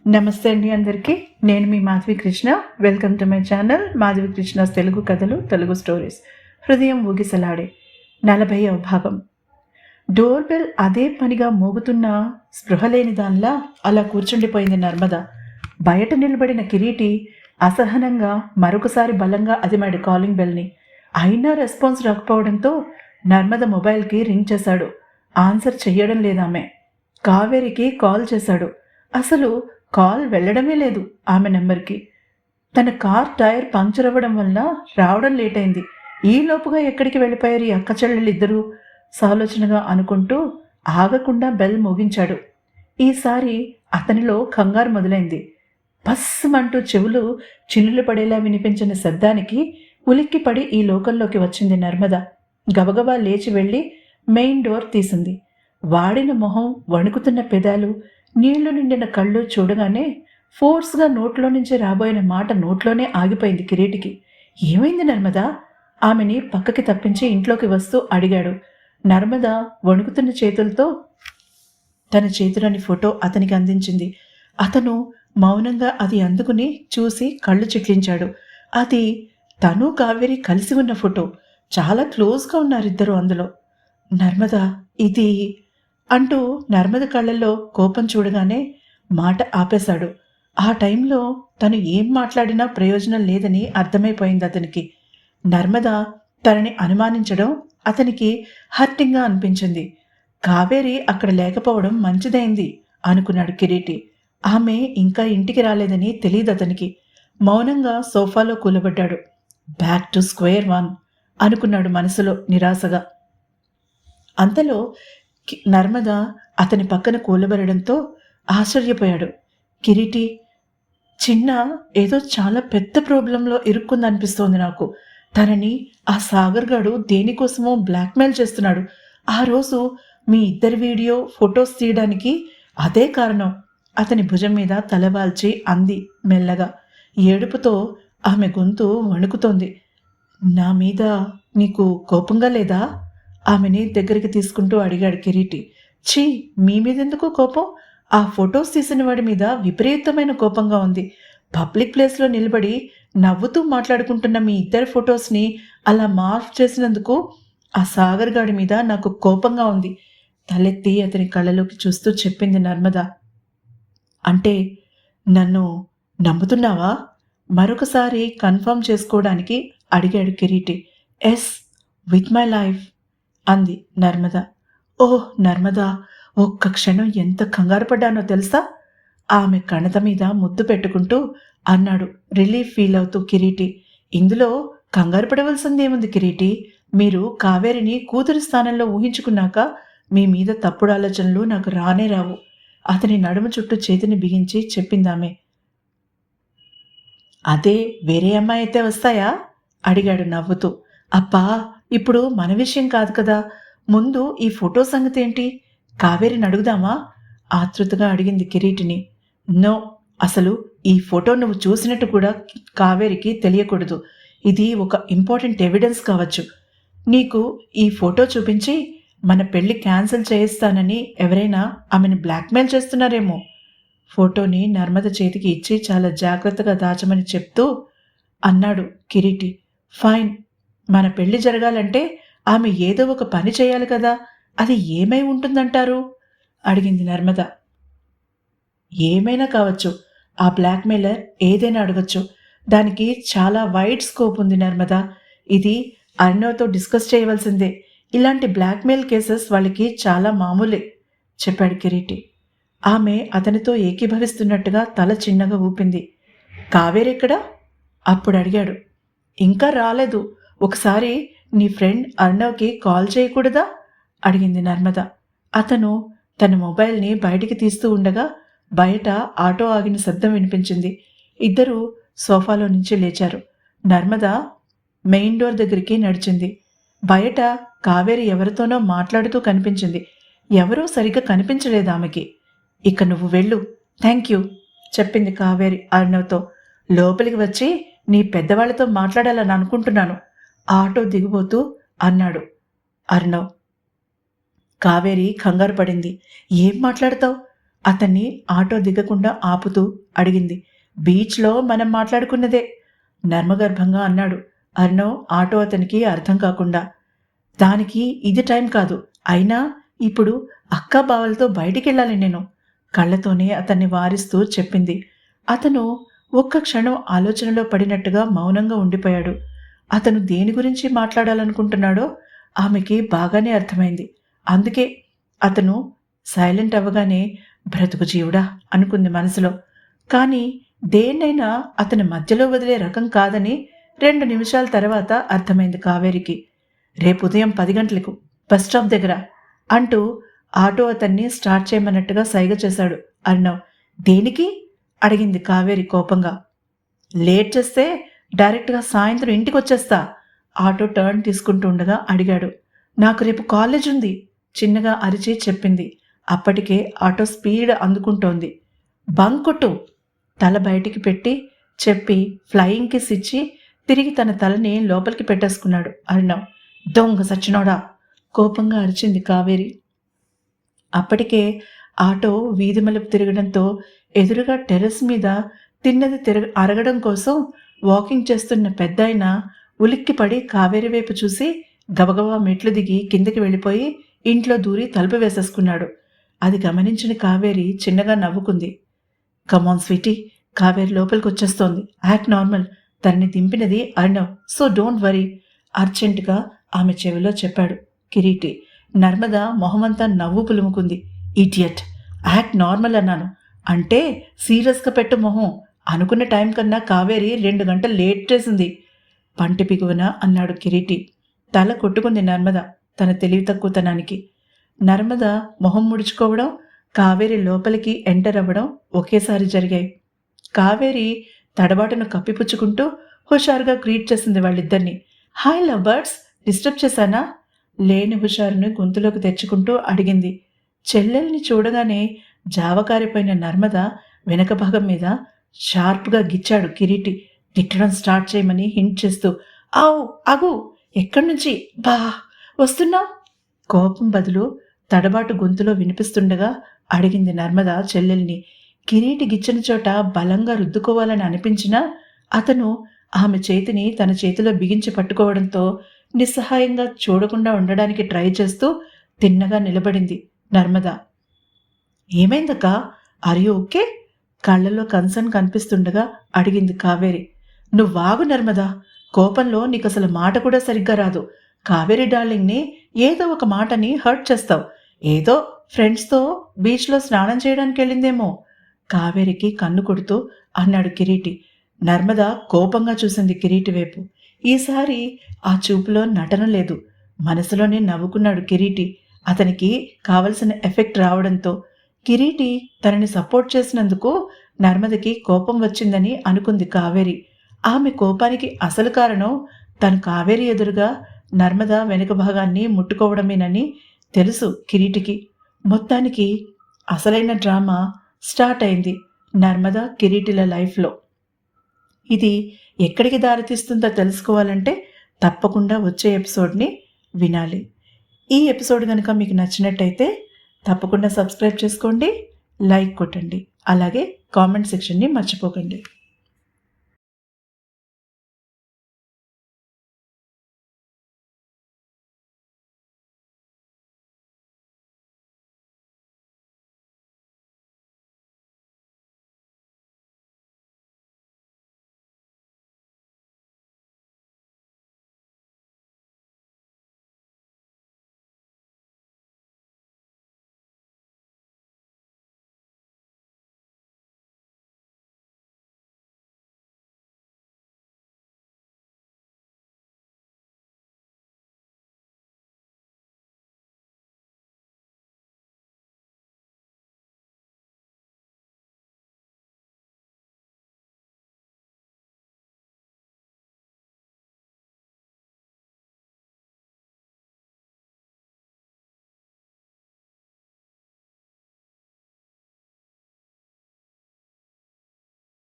నమస్తే అండి అందరికీ. నేను మీ Madhavi Krishna. Welcome to my channel Madhavi Krishna Telugu కథలు, తెలుగు స్టోరీస్. హృదయం ఊగిసలాడే 40వ భాగం. డోర్ బెల్ అదే పనిగా మోగుతున్న స్పృహ లేని దానిలా అలా కూర్చుండిపోయింది నర్మద. బయట నిలబడిన కిరీటి అసహనంగా మరొకసారి బలంగా అదిమాడు కాలింగ్ బెల్ని. అయినా రెస్పాన్స్ రాకపోవడంతో నర్మద మొబైల్కి రింగ్ చేశాడు. ఆన్సర్ చెయ్యడం లేదామె. కావేరికి కాల్ చేశాడు. అసలు కాల్ వెళ్ళడమే లేదు ఆమె నెంబర్కి. తన కార్ టైర్ పంక్చర్ అవ్వడం వల్ల రావడం లేట్ అయింది. ఈలోపుగా ఎక్కడికి వెళ్ళిపోయారు ఈ అక్క చెల్లెళ్ళిద్దరూ సాలోచనగా అనుకుంటూ ఆగకుండా బెల్ మోగించాడు. ఈసారి అతనిలో కంగారు మొదలైంది. బస్సుమంటూ చెవులు చిల్లులు పడేలా వినిపించిన శబ్దానికి ఉలిక్కిపడి ఈ లోకంలోకి వచ్చింది నర్మద. గబగబా లేచి వెళ్ళి మెయిన్ డోర్ తీసింది. వాడిన మొహం, వణుకుతున్న పెదాలు, నీళ్లు నిండిన కళ్ళు చూడగానే ఫోర్స్గా నోట్లో నుంచి రాబోయిన మాట నోట్లోనే ఆగిపోయింది కిరీటికి. ఏమైంది నర్మద? ఆమెని పక్కకి తప్పించి ఇంట్లోకి వస్తూ అడిగాడు. నర్మద వణుకుతున్న చేతులతో తన చేతిలోని ఫోటో అతనికి అందించింది. అతను మౌనంగా అది అందుకుని చూసి కళ్ళు చిట్లించాడు. అది తను కావేరి కలిసి ఉన్న ఫోటో. చాలా క్లోజ్గా ఉన్నారిద్దరూ అందులో. నర్మద, ఇది అంటూ నర్మద కళ్ళల్లో కోపం చూడగానే మాట ఆపేశాడు. ఆ టైంలో తను ఏం మాట్లాడినా ప్రయోజనం లేదని అర్థమైపోయింది అతనికి. నర్మద తనని అనుమానించడం అతనికి హర్టింగ్గా అనిపించింది. కావేరి అక్కడ లేకపోవడం మంచిదైంది అనుకున్నాడు కిరీటి. ఆమె ఇంకా ఇంటికి రాలేదని తెలియదు అతనికి. మౌనంగా సోఫాలో కూలబడ్డాడు. బ్యాక్ టు స్క్వేర్ వన్ అనుకున్నాడు మనసులో నిరాశగా. అంతలో నర్మద అతని పక్కన కూలబడడంతో ఆశ్చర్యపోయాడు. కిరీటి, చిన్న ఏదో చాలా పెద్ద ప్రాబ్లంలో ఇరుక్కుందనిపిస్తోంది నాకు. తనని ఆ సాగర్ గాడు దేనికోసమో బ్లాక్మెయిల్ చేస్తున్నాడు. ఆ రోజు మీ ఇద్దరి వీడియో ఫొటోస్ తీయడానికి అదే కారణం. అతని భుజం మీద తలవాల్చి అంది మెల్లగా. ఏడుపుతో ఆమె గొంతు వణుకుతోంది. నా మీద నీకు కోపంగా లేదా? ఆమెని దగ్గరికి తీసుకుంటూ అడిగాడు కిరీటి. ఛీ, మీ మీదెందుకు కోపం? ఆ ఫొటోస్ తీసిన వాడి మీద విపరీతమైన కోపంగా ఉంది. పబ్లిక్ ప్లేస్లో నిలబడి నవ్వుతూ మాట్లాడుకుంటున్న మీ ఇద్దరి ఫొటోస్ని అలా మార్ఫ్ చేసినందుకు ఆ సాగర్ గాడి మీద నాకు కోపంగా ఉంది. తలెత్తి అతని కళ్ళలోకి చూస్తూ చెప్పింది నర్మద. అంటే నన్ను నమ్ముతున్నావా? మరొకసారి కన్ఫర్మ్ చేసుకోవడానికి అడిగాడు Kireeti. Yes, with my life అంది నర్మద. ఓహ్ నర్మదా, ఒక్క క్షణం ఎంత కంగారు పడ్డానో తెలుసా? ఆమె కణత మీద ముద్దు పెట్టుకుంటూ అన్నాడు రిలీఫ్ ఫీల్ అవుతూ కిరీటి. ఇందులో కంగారు పడవలసిందేముంది కిరీటి? మీరు కావేరిని కూతురి స్థానంలో ఊహించుకున్నాక మీ మీద తప్పుడు ఆలోచనలు నాకు రానే రావు. అతని నడుము చుట్టూ చేతిని బిగించి చెప్పిందామె. అదే వేరే అమ్మాయి అయితే వస్తాయా? అడిగాడు నవ్వుతూ. అబ్బా, ఇప్పుడు మన విషయం కాదు కదా. ముందు ఈ ఫోటో సంగతి ఏంటి? కావేరిని అడుగుదామా? ఆతృతగా అడిగింది కిరీటిని. నో, అసలు ఈ ఫోటో నువ్వు చూసినట్టు కూడా కావేరికి తెలియకూడదు. ఇది ఒక ఇంపార్టెంట్ ఎవిడెన్స్ కావచ్చు. నీకు ఈ ఫోటో చూపించి మన పెళ్లి క్యాన్సిల్ చేయిస్తానని ఎవరైనా ఆమెను బ్లాక్మెయిల్ చేస్తున్నారేమో. ఫోటోని నర్మద చేతికి ఇచ్చి చాలా జాగ్రత్తగా దాచమని చెప్తూ అన్నాడు కిరీటి. ఫైన్, మన పెళ్లి జరగాలంటే ఆమె ఏదో ఒక పని చేయాలి కదా. అది ఏమై ఉంటుందంటారు? అడిగింది నర్మద. ఏమైనా కావచ్చు. ఆ బ్లాక్మెయిలర్ ఏదైనా అడగచ్చు. దానికి చాలా వైడ్ స్కోప్ ఉంది నర్మద. ఇది అర్ణవ్తో డిస్కస్ చేయవలసిందే. ఇలాంటి బ్లాక్మెయిల్ కేసెస్ వాళ్ళకి చాలా మామూలే చెప్పాడు కిరీటి. ఆమె అతనితో ఏకీభవిస్తున్నట్టుగా తల చిన్నగా ఊపింది. కావేరెక్కడా? అప్పుడు అడిగాడు. ఇంకా రాలేదు. ఒకసారి నీ ఫ్రెండ్ అర్ణవ్కి కాల్ చేయకూడదా? అడిగింది నర్మద. అతను తన మొబైల్ని బయటికి తీస్తూ ఉండగా బయట ఆటో ఆగిన శబ్దం వినిపించింది. ఇద్దరూ సోఫాలో నుంచి లేచారు. నర్మద మెయిన్ డోర్ దగ్గరికి నడిచింది. బయట కావేరి ఎవరితోనో మాట్లాడుతూ కనిపించింది. ఎవరో సరిగ్గా కనిపించలేదు ఆమెకి. ఇక నువ్వు వెళ్ళు, థ్యాంక్ యూ చెప్పింది కావేరి అర్ణవ్తో. లోపలికి వచ్చి నీ పెద్దవాళ్లతో మాట్లాడాలని అనుకుంటున్నాను ఆటో దిగిపోతూ అన్నాడు అర్ణవ్. కావేరి కంగారు పడింది. ఏం మాట్లాడతావు? అతన్ని ఆటో దిగకుండా ఆపుతూ అడిగింది. బీచ్లో మనం మాట్లాడుకున్నదే నర్మగర్భంగా అన్నాడు అర్ణవ్ ఆటో అతనికి అర్థం కాకుండా. దానికి ఇది టైం కాదు. అయినా ఇప్పుడు అక్కా బావలతో బయటికెళ్ళాలి నేను, కళ్ళతోనే అతన్ని వారిస్తూ చెప్పింది. అతను ఒక్క క్షణం ఆలోచనలో పడినట్టుగా మౌనంగా ఉండిపోయాడు. అతను దేని గురించి మాట్లాడాలనుకుంటున్నాడో ఆమెకి బాగానే అర్థమైంది. అందుకే అతను సైలెంట్ అవ్వగానే బ్రతుకు జీవుడా అనుకుంది మనసులో. కానీ దేన్నైనా అతని మధ్యలో వదిలే రకం కాదని 2 నిమిషాల తర్వాత అర్థమైంది కావేరికి. రేపు ఉదయం 10 గంటలకు బస్ స్టాప్ దగ్గర అంటూ ఆటో అతన్ని స్టార్ట్ చేయమన్నట్టుగా సైగ చేశాడు అర్ణవ్. దేనికి అడిగింది కావేరి కోపంగా. లేట్ చేస్తే డైరెక్ట్గా సాయంత్రం ఇంటికి వచ్చేస్తా, ఆటో టర్న్ తీసుకుంటూ ఉండగా అడిగాడు. నాకు రేపు కాలేజ్ ఉంది చిన్నగా అరిచి చెప్పింది. అప్పటికే ఆటో స్పీడ్ అందుకుంటోంది. బంకొట్టు తల బయటికి పెట్టి చెప్పి ఫ్లయింగ్ కిస్ ఇచ్చి తిరిగి తన తలని లోపలికి పెట్టేసుకున్నాడు అర్ణవ్. దొంగ సచ్చినోడా కోపంగా అరిచింది కావేరి. అప్పటికే ఆటో వీధి మలుపు తిరగడంతో ఎదురుగా టెర్రస్ మీద తిన్నది అరగడం కోసం వాకింగ్ చేస్తున్న పెద్దాయన ఉలిక్కిపడి కావేరి వైపు చూసి గబగబా మెట్లు దిగి కిందకి వెళ్ళిపోయి ఇంట్లో దూరి తలుపు వేసేసుకున్నాడు. అది గమనించిన కావేరి చిన్నగా నవ్వుకుంది. కమాన్ స్వీటీ, కావేరి లోపలికి వచ్చేస్తోంది. Act normal. తనని దింపినది అర్ణవ్, సో డోంట్ వరీ అర్జెంటుగా ఆమె చెవిలో చెప్పాడు కిరీటి. నర్మద మొహమంతా నవ్వు పులుముకుంది. ఇడియట్, యాక్ట్ నార్మల్ అన్నాను అంటే సీరియస్గా పెట్టు మొహం. అనుకున్న టైం కన్నా కావేరి 2 గంటలు లేట్ చేసింది పంటి పిగువన అన్నాడు కిరీటి. తల కొట్టుకుంది నర్మద తన తెలివి తక్కువతనానికి. నర్మద మొహం ముడుచుకోవడం, కావేరి లోపలికి ఎంటర్ అవ్వడం ఒకేసారి జరిగాయి. కావేరి తడబాటును కప్పిపుచ్చుకుంటూ హుషారుగా గ్రీట్ చేసింది వాళ్ళిద్దరినీ. హాయ్ లవ్ బర్డ్స్, డిస్టర్బ్ చేశానా? లేని హుషారుని గొంతులోకి తెచ్చుకుంటూ అడిగింది. చెల్లెల్ని చూడగానే జావకారిపోయిన నర్మద వెనక భాగం మీద షార్ప్గా గిచ్చాడు కిరీటి, తిట్టడం స్టార్ట్ చేయమని హింట్ చేస్తూ. ఆవు అగు, ఎక్కడి నుంచి బా వస్తున్నా? కోపం బదులు తడబాటు గొంతులో వినిపిస్తుండగా అడిగింది నర్మద చెల్లెల్ని. కిరీటి గిచ్చిన చోట బలంగా రుద్దుకోవాలని అనిపించినా అతను ఆమె చేతిని తన చేతిలో బిగించి పట్టుకోవడంతో నిస్సహాయంగా చూడకుండా ఉండడానికి ట్రై చేస్తూ తిన్నగా నిలబడింది నర్మద. ఏమైందక్క, ఆర్ యు ఓకే? కళ్ళల్లో కన్సర్న్ కనిపిస్తుండగా అడిగింది కావేరి. నువ్వాగు నర్మద, కోపంలో నీకు అసలు మాట కూడా సరిగ్గా రాదు. కావేరి డార్లింగ్ని ఏదో ఒక మాటని హర్ట్ చేస్తావు. ఏదో ఫ్రెండ్స్తో బీచ్లో స్నానం చేయడానికి వెళ్ళిందేమో, కావేరికి కన్ను కొడుతూ అన్నాడు కిరీటి. నర్మద కోపంగా చూసింది కిరీటి వైపు. ఈసారి ఆ చూపులో నటన లేదు, మనసులోనే నవ్వుకున్నాడు కిరీటి. అతనికి కావలసిన ఎఫెక్ట్ రావడంతో కిరీటి తనని సపోర్ట్ చేసినందుకు నర్మదకి కోపం వచ్చిందని అనుకుంది కావేరి. ఆమె కోపానికి అసలు కారణం తను కావేరి ఎదురుగా నర్మద వెనుక భాగాన్ని ముట్టుకోవడమేనని తెలుసు కిరీటికి. మొత్తానికి అసలైన డ్రామా స్టార్ట్ అయింది నర్మద కిరీటిల లైఫ్లో. ఇది ఎక్కడికి దారితీస్తుందో తెలుసుకోవాలంటే తప్పకుండా వచ్చే ఎపిసోడ్ని వినాలి. ఈ ఎపిసోడ్ కనుక మీకు నచ్చినట్టయితే తప్పకుండా సబ్స్క్రైబ్ చేసుకోండి, లైక్ కొట్టండి, అలాగే కామెంట్ సెక్షన్ని మర్చిపోకండి.